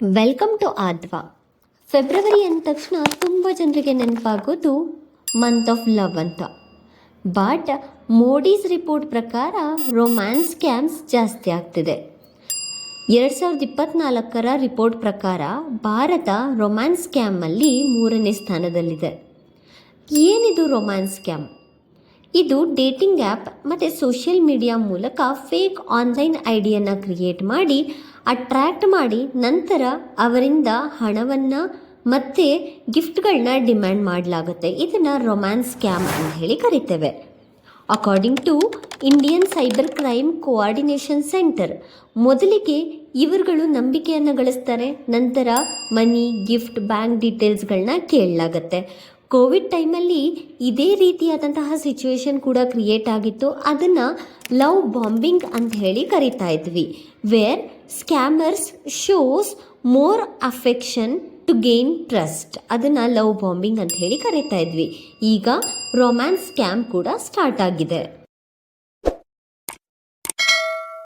Welcome to ಆದ್ವಾ. February ಅಂದ ತಕ್ಷಣ ತುಂಬ ಜನರಿಗೆ ನೆನಪಾಗೋದು ಮಂತ್ ಆಫ್ ಲವ್ ಅಂತ. ಬಟ್ ಮೋಡೀಸ್ ರಿಪೋರ್ಟ್ ಪ್ರಕಾರ ರೊಮ್ಯಾನ್ಸ್ ಸ್ಕ್ಯಾಮ್ಸ್ ಜಾಸ್ತಿ ಆಗ್ತಿದೆ. 2024ರ ರಿಪೋರ್ಟ್ ಪ್ರಕಾರ ಭಾರತ ರೊಮ್ಯಾನ್ಸ್ ಸ್ಕ್ಯಾಮಲ್ಲಿ 3ನೇ ಸ್ಥಾನದಲ್ಲಿದೆ. ಏನಿದು ರೊಮ್ಯಾನ್ಸ್ ಸ್ಕ್ಯಾಮ್? ಇದು ಡೇಟಿಂಗ್ ಆ್ಯಪ್ ಮತ್ತು ಸೋಷಿಯಲ್ ಮೀಡಿಯಾ ಮೂಲಕ ಫೇಕ್ ಆನ್ಲೈನ್ ಐಡಿಯನ್ನು ಕ್ರಿಯೇಟ್ ಮಾಡಿ ಅಟ್ರ್ಯಾಕ್ಟ್ ಮಾಡಿ ನಂತರ ಅವರಿಂದ ಹಣವನ್ನು ಮತ್ತು ಗಿಫ್ಟ್ಗಳನ್ನ ಡಿಮ್ಯಾಂಡ್ ಮಾಡಲಾಗುತ್ತೆ. ಇದನ್ನು ರೊಮ್ಯಾನ್ಸ್ ಸ್ಕ್ಯಾಮ್ ಅಂತ ಹೇಳಿ ಕರಿತೇವೆ. According to Indian cyber crime coordination centre, ಮೊದಲಿಗೆ ಇವರುಗಳು ನಂಬಿಕೆಯನ್ನು ಗಳಿಸ್ತಾರೆ, ನಂತರ ಮನಿ, ಗಿಫ್ಟ್, ಬ್ಯಾಂಕ್ ಡೀಟೇಲ್ಸ್ಗಳನ್ನ ಕೇಳಲಾಗತ್ತೆ. ಕೋವಿಡ್ ಟೈಮಲ್ಲಿ ಇದೇ ರೀತಿಯಾದಂತಹ ಸಿಚುವೇಶನ್ ಕೂಡ ಕ್ರಿಯೇಟ್ ಆಗಿತ್ತು. ಅದನ್ನು ಲವ್ ಬಾಂಬಿಂಗ್ ಅಂತ ಹೇಳಿ ಕರಿತಾ ಇದ್ವಿ. Where scammers shows more affection to gain trust, ಅದನ್ನು ಲವ್ ಬಾಂಬಿಂಗ್ ಅಂತ ಹೇಳಿ ಕರಿತಾ ಇದ್ವಿ. ಈಗ ರೊಮ್ಯಾನ್ಸ್ ಸ್ಕ್ಯಾಮ್ ಕೂಡ ಸ್ಟಾರ್ಟ್ ಆಗಿದೆ.